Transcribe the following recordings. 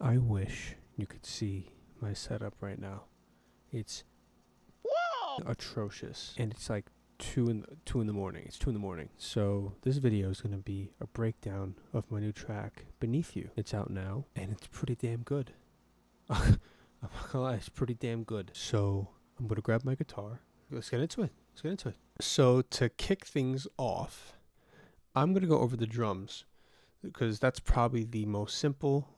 I wish you could see my setup right now. It's atrocious, and it's like two in the morning. It's 2 in the morning. So this video is gonna be a breakdown of my new track, Beneath You. It's out now, and it's pretty damn good. I'm not gonna lie, it's pretty damn good. So I'm gonna grab my guitar. Let's get into it. So to kick things off, I'm gonna go over the drums because that's probably the most simple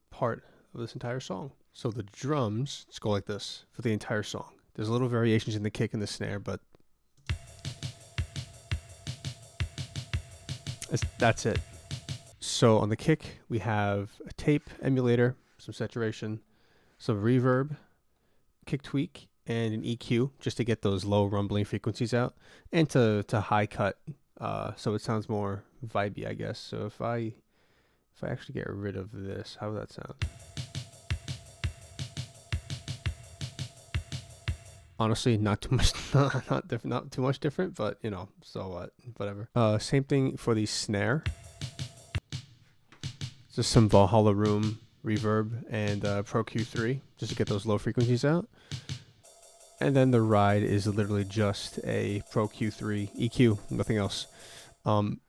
part of this entire song. So the drums just go like this for the entire song. There's little variations in the kick and the snare, but that's it. So on the kick, we have a tape emulator, some saturation, some reverb, kick tweak, and an EQ just to get those low rumbling frequencies out and to high cut, so it sounds more vibey, I guess. So if I actually get rid of this, how would that sound? Honestly, not too much, not too much different, but you know, so what, whatever. Same thing for the snare. Just some Valhalla Room reverb and Pro Q3 just to get those low frequencies out. And then the ride is literally just a Pro Q3 EQ, nothing else.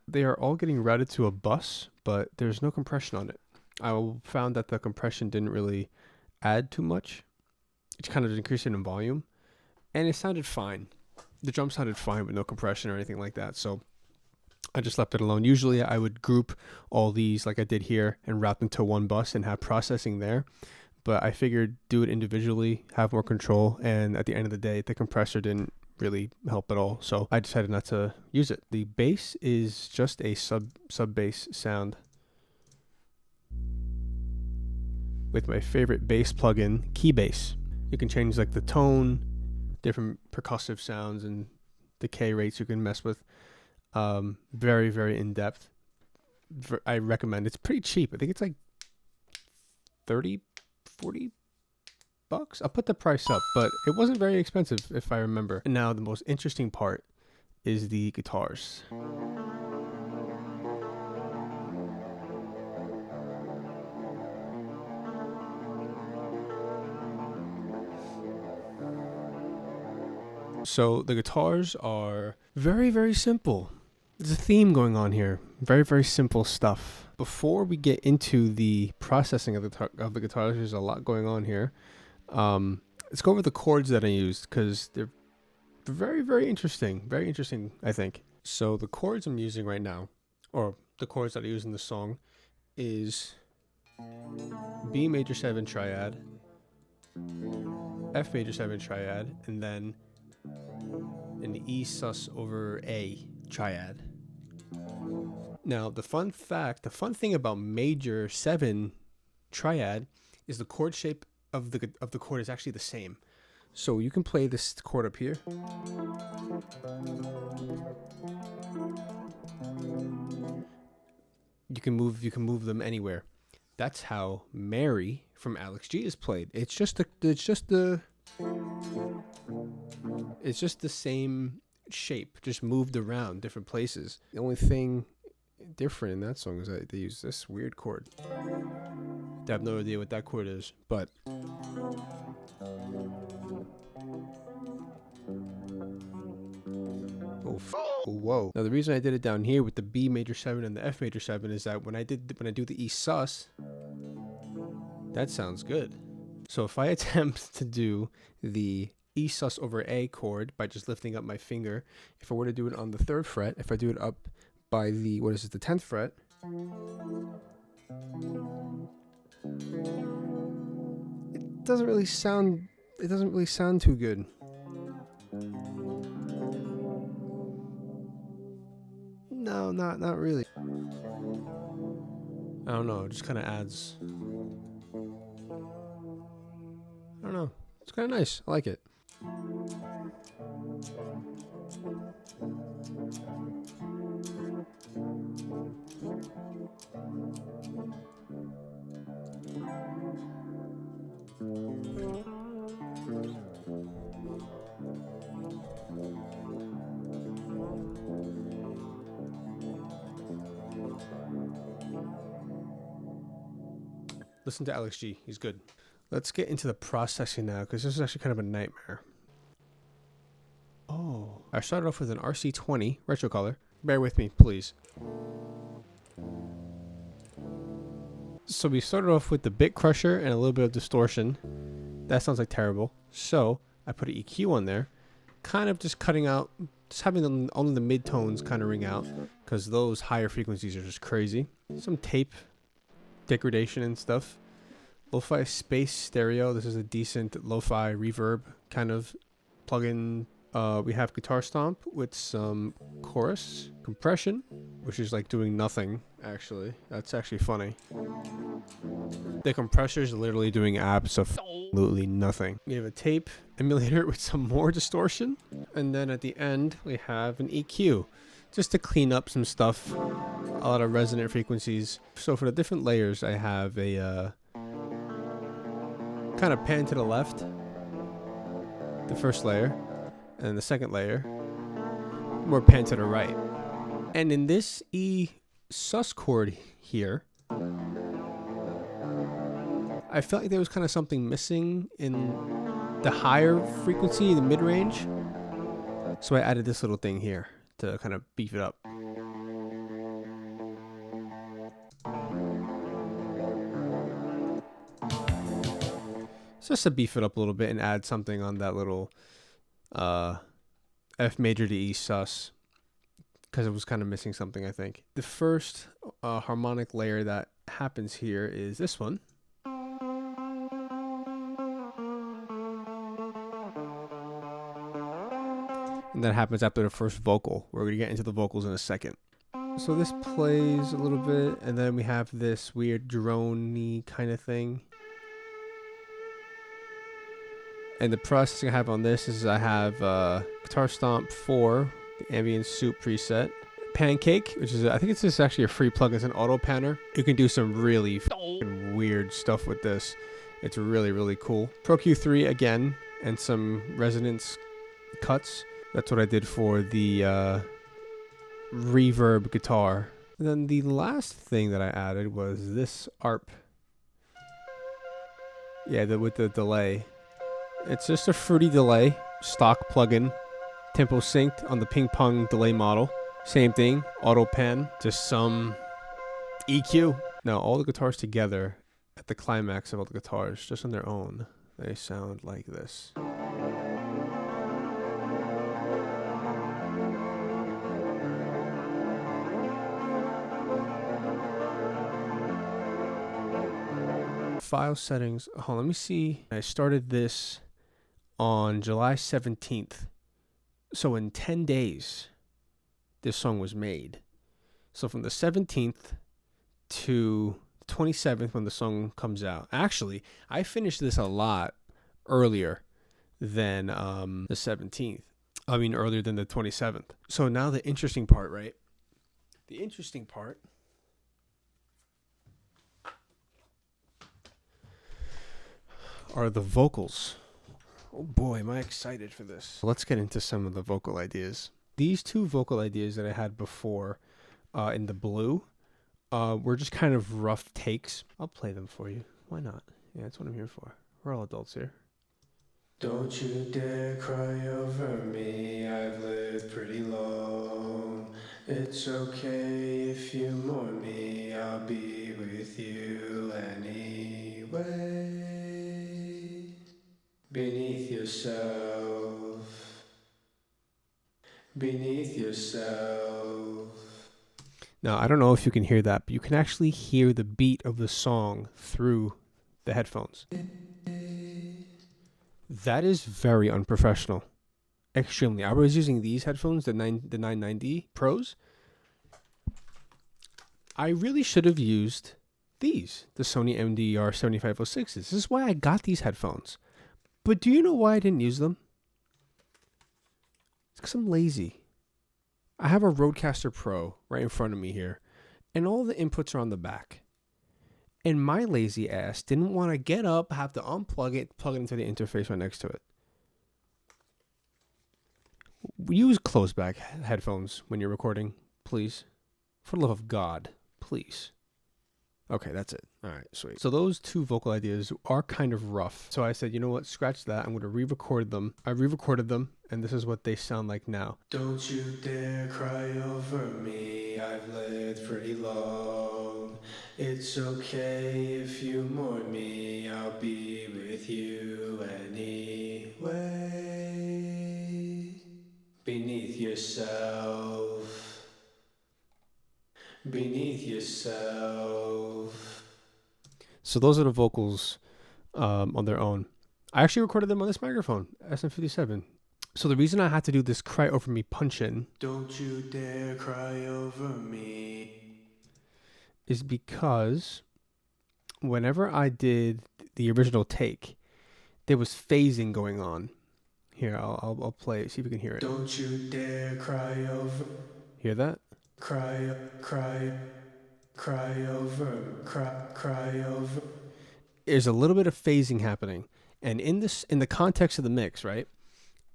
They are all getting routed to a bus, but there's no compression on it. I found that the compression didn't really add too much. It kind of increased it in volume, and it sounded fine. The drum sounded fine with no compression or anything like that, so I just left it alone. Usually I would group all these like I did here and route them to one bus and have processing there. But I figured do it individually, have more control, and at the end of the day, the compressor didn't really help at all. So I decided not to use it. The bass is just a sub bass sound with my favorite bass plugin, Keybase. You can change like the tone, different percussive sounds, and decay rates you can mess with. Very, very in depth. I recommend. It's pretty cheap. I think it's like 30, 40 bucks. I'll put the price up, but it wasn't very expensive if I remember. And now the most interesting part is the guitars. So the guitars are very, very simple. There's a theme going on here. Very, very simple stuff. Before we get into the processing of the guitars, there's a lot going on here. Let's go over the chords that I used because they're very, very interesting. Very interesting, I think. So the chords I'm using right now, or the chords that I use in the song, is B major 7 triad, F major 7 triad, and then an E sus over A triad. Now, the fun thing about major 7 triad is the chord shape of the chord is actually the same. So you can play this chord up here. You can move them anywhere. That's how Mary from Alex G is played. It's just the same shape, just moved around different places. The only thing different in that song is that they use this weird chord. I have no idea what that chord is, but whoa. Now the reason I did it down here with the B major 7 and the F major 7 is that when I do the E sus, that sounds good. So if I attempt to do the E sus over A chord by just lifting up my finger, if I were to do it on the 3rd fret, if I do it up by the 10th fret, it doesn't really sound too good. No, not really. I don't know, it just kind of adds, I don't know, it's kind of nice. I like it. Listen to Alex G. He's good. Let's get into the processing now, because this is actually kind of a nightmare. Oh. I started off with an RC20 retro color. Bear with me, please. So we started off with the bit crusher and a little bit of distortion. That sounds like terrible. So I put an EQ on there, kind of just cutting out, just having only the mid-tones kind of ring out, because those higher frequencies are just crazy. Some tape degradation and stuff. Lo-fi space stereo. This is a decent lo-fi reverb kind of plugin. We have guitar stomp with some chorus compression, which is like doing nothing, actually. That's actually funny. The compressor is literally doing absolutely nothing. We have a tape emulator with some more distortion. And then at the end, we have an EQ, just to clean up some stuff. A lot of resonant frequencies. So for the different layers, I have a kind of pan to the left, the first layer. And then the second layer, more pan to the right. And in this E sus chord here, I felt like there was kind of something missing in the higher frequency, the mid-range. So I added this little thing here to kind of beef it up. Just to beef it up a little bit and add something on that little F major to E sus, because it was kind of missing something, I think. The first harmonic layer that happens here is this one. And that happens after the first vocal. We're going to get into the vocals in a second. So this plays a little bit, and then we have this weird drone-y kind of thing. And the processing I have on this is I have Guitar Stomp 4, the Ambient Soup preset. Pancake, which is, I think it's just actually a free plugin. It's an auto panner. You can do some really weird stuff with this. It's really, really cool. Pro Q3 again, and some resonance cuts. That's what I did for the reverb guitar. And then the last thing that I added was this ARP. Yeah, with the delay. It's just a fruity delay, stock plugin, tempo synced on the ping pong delay model. Same thing, auto pan, just some EQ. Now all the guitars together at the climax of all the guitars, just on their own, they sound like this. File settings, hold on, let me see. I started this on July 17th. So in 10 days, this song was made. So from the 17th to the 27th when the song comes out. Actually, I finished this a lot earlier than the 17th. I mean, earlier than the 27th. So now the interesting part, right? The interesting part are the vocals. Oh boy, am I excited for this. Let's get into some of the vocal ideas. These two vocal ideas that I had before in the blue were just kind of rough takes. I'll play them for you. Why not? Yeah, that's what I'm here for. We're all adults here. Don't you dare cry over me, I've lived pretty long. It's okay if you mourn me, I'll be with you anyway. Beneath yourself, beneath yourself. Now, I don't know if you can hear that, but you can actually hear the beat of the song through the headphones. That is very unprofessional. Extremely. I was using these headphones, the 990 Pros. I really should have used these, the Sony MDR 7506s. This is why I got these headphones. But do you know why I didn't use them? It's because I'm lazy. I have a Rodecaster Pro right in front of me here, and all the inputs are on the back. And my lazy ass didn't want to get up, have to unplug it, plug it into the interface right next to it. Use closed back headphones when you're recording, please. For the love of God, please. Okay, that's it. All right, sweet. So those two vocal ideas are kind of rough. So I said, you know what, scratch that. I'm going to re-record them. I re-recorded them, and this is what they sound like now. Don't you dare cry over me. I've lived pretty long. It's okay if you mourn me. I'll be with you anyway. Beneath yourself. Beneath yourself. So those are the vocals on their own. I actually recorded them on this microphone, SM57. So the reason I had to do this cry over me punch in, don't you dare cry over me, is because whenever I did the original take, there was phasing going on. Here, I'll play it, see if you can hear it. Don't you dare cry over. Hear that? Cry over. There's a little bit of phasing happening, and in the context of the mix, right,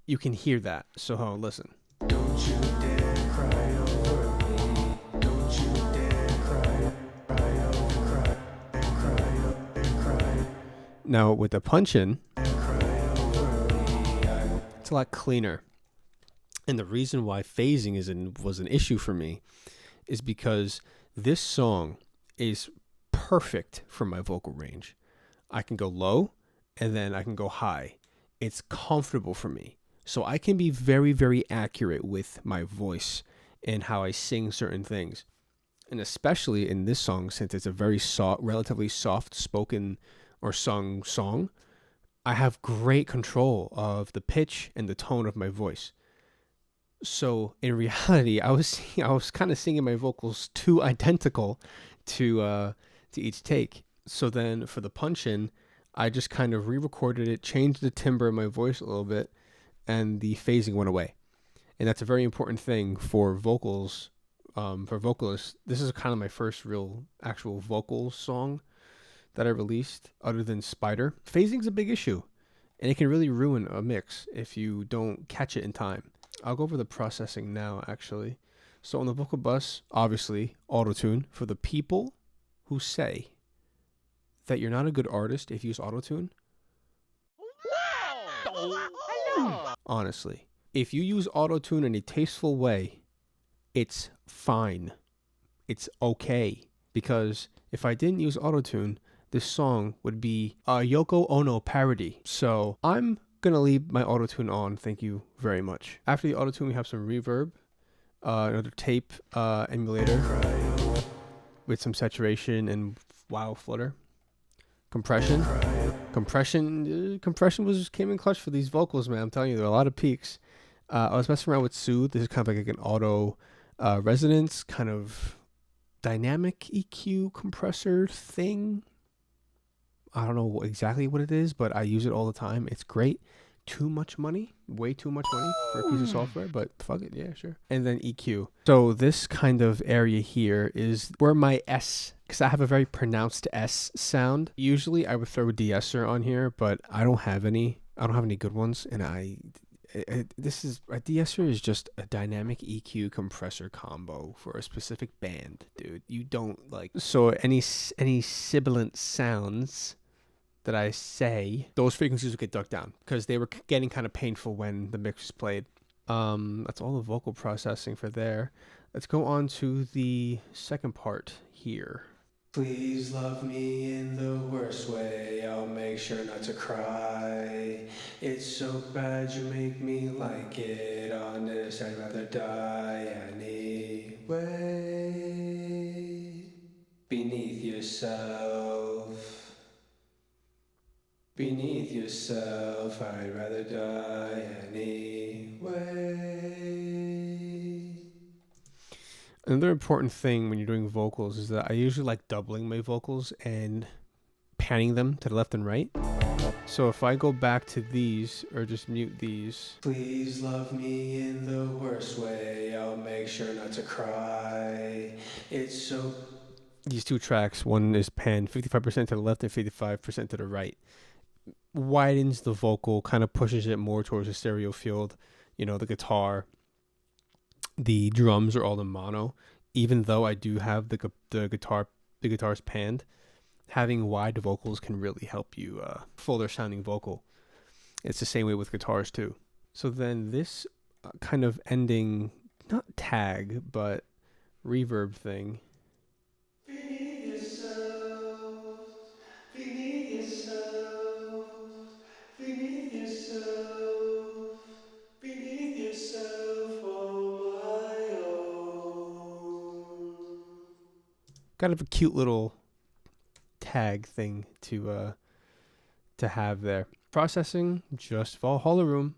you can hear that. So hold on, listen. Don't you dare cry over me. Don't you dare cry over. Now with the punch in, it's a lot cleaner. And the reason why phasing was an issue for me is because this song is perfect for my vocal range. I can go low and then I can go high. It's comfortable for me. So I can be very, very accurate with my voice and how I sing certain things. And especially in this song, since it's a very soft, relatively soft spoken or sung song, I have great control of the pitch and the tone of my voice. So in reality, I was kind of singing my vocals too identical to each take. So then for the punch in, I just kind of re-recorded it, changed the timbre of my voice a little bit, and the phasing went away. And that's a very important thing for vocals, for vocalists. This is kind of my first real actual vocal song that I released other than Spider. Phasing's a big issue, and it can really ruin a mix if you don't catch it in time. I'll go over the processing now, actually. So on the vocal bus, obviously, auto-tune. For the people who say that you're not a good artist if you use auto-tune, honestly, if you use auto-tune in a tasteful way, it's fine. It's okay. Because if I didn't use auto-tune, this song would be a Yoko Ono parody. So I'm going to leave my auto-tune on. Thank you very much. After the auto-tune, we have some reverb, another tape emulator with some saturation and wow flutter. Compression came in clutch for these vocals, man. I'm telling you, there are a lot of peaks. I was messing around with Soothe. This is kind of like an auto resonance, kind of dynamic EQ compressor thing. I don't know exactly what it is, but I use it all the time. It's great. Too much money, way too much money for a piece of software, but fuck it, yeah, sure. And then EQ. So this kind of area here is where my S, because I have a very pronounced S sound. Usually I would throw a de-esser on here, but I don't have any good ones, and this is a de-esser is just a dynamic EQ compressor combo for a specific band, dude. You don't like, so any sibilant sounds that I say, those frequencies would get ducked down because they were getting kind of painful when the mix was played. That's all the vocal processing for there. Let's go on to the second part here. Please love me in the worst way. I'll make sure not to cry. It's so bad you make me like it. Honest, I'd rather die anyway. Beneath yourself. Beneath yourself, I'd rather die anyway. Another important thing when you're doing vocals is that I usually like doubling my vocals and panning them to the left and right. So if I go back to these, or just mute these. Please love me in the worst way. I'll make sure not to cry. It's so... These two tracks, one is panned 55% to the left and 55% to the right. Widens the vocal, kind of pushes it more towards the stereo field. You know, the guitar, the drums are all in mono, even though I do have the guitar the guitar's panned, having wide vocals can really help you fuller sounding vocal. It's the same way with guitars too. So then this kind of ending, not tag, but reverb thing. Beneath yourself, beneath yourself, beneath yourself, beneath yourself, oh my own. Kind of a cute little tag thing to have there. Processing just Valhalla Room,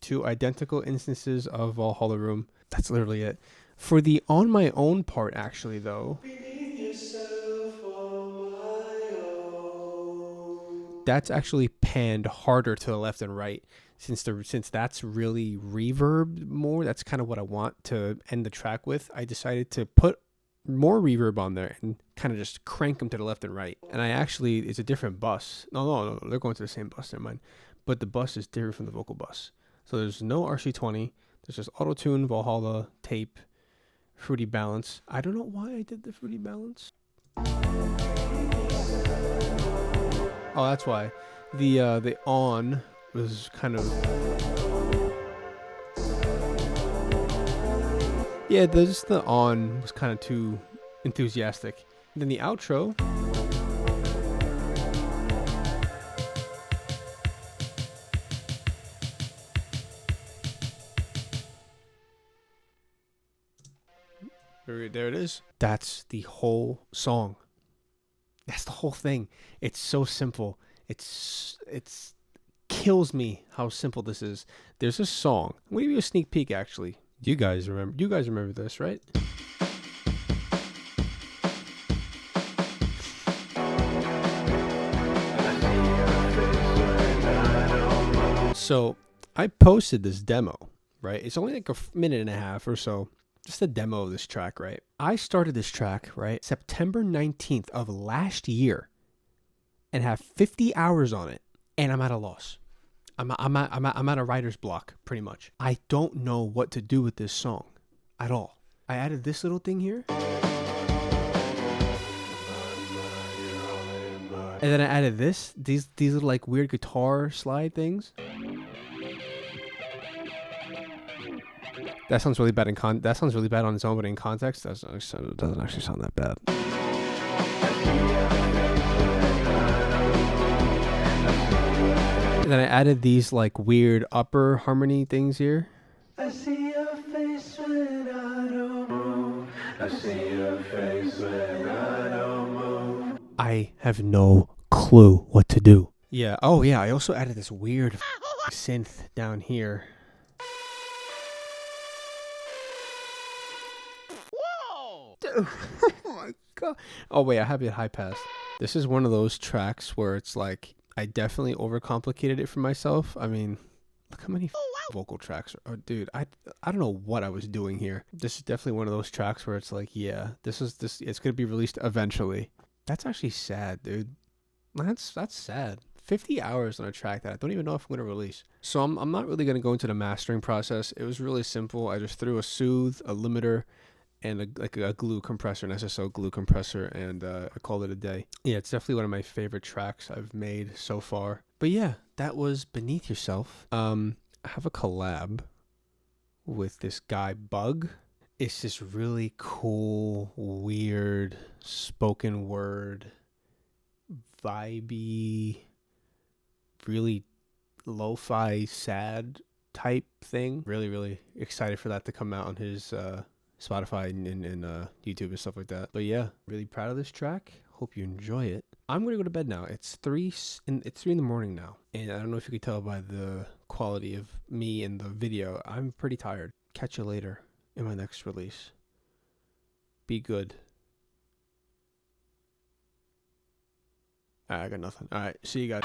2 identical instances of Valhalla Room. That's literally it. For the on my own part, actually, though, that's actually panned harder to the left and right. Since that's really reverb more, that's kind of what I want to end the track with. I decided to put more reverb on there and kind of just crank them to the left and right. And I actually, it's a different bus. No, they're going to the same bus, never mind. But the bus is different from the vocal bus. So there's no RC20. There's just auto-tune, Valhalla, tape, fruity balance. I don't know why I did the fruity balance. Oh, that's why. The on was kind of... Yeah, the on was kind of too enthusiastic. And then the outro... There it is. That's the whole song. That's the whole thing. It's so simple. It's kills me how simple this is. There's a song. I'm gonna give you a sneak peek. Actually, you guys remember this, right? So I posted this demo, right? It's only like a minute and a half or so. Just a demo of this track, right? I started this track, right, September 19th of last year and have 50 hours on it, and I'm at a loss. I'm at a writer's block, pretty much. I don't know what to do with this song at all. I added this little thing here. And then I added these little like weird guitar slide things. That sounds really bad that sounds really bad on its own, but in context, it doesn't actually sound that bad. And then I added these like weird upper harmony things here. I see your face when I don't move. I see your face when I don't move. I have no clue what to do. Yeah. Oh yeah. I also added this weird synth down here. Dude, oh my god. Oh wait, I have it high pass. This is one of those tracks where it's like I definitely overcomplicated it for myself. I mean, look how many vocal tracks are. Oh, dude, I don't know what I was doing here. This is definitely one of those tracks where it's like, yeah, it's gonna be released eventually. That's actually sad, dude. That's sad. 50 hours on a track that I don't even know if I'm going to release. So I'm not really going to go into the mastering process. It was really simple. I just threw a soothe, a limiter, and a glue compressor, an SSO glue compressor, and I called it a day. Yeah, it's definitely one of my favorite tracks I've made so far. But yeah, that was Beneath Yourself. I have a collab with this guy, Bug. It's this really cool, weird, spoken word, vibey, really lo-fi, sad type thing. Really, really excited for that to come out on his Spotify and YouTube and stuff like that. But yeah, really proud of this track. Hope you enjoy it. I'm gonna go to bed now. It's 3 in the morning now, and I don't know if you could tell by the quality of me in the video. I'm pretty tired. Catch you later in my next release. Be good. I got nothing. All right, see you guys.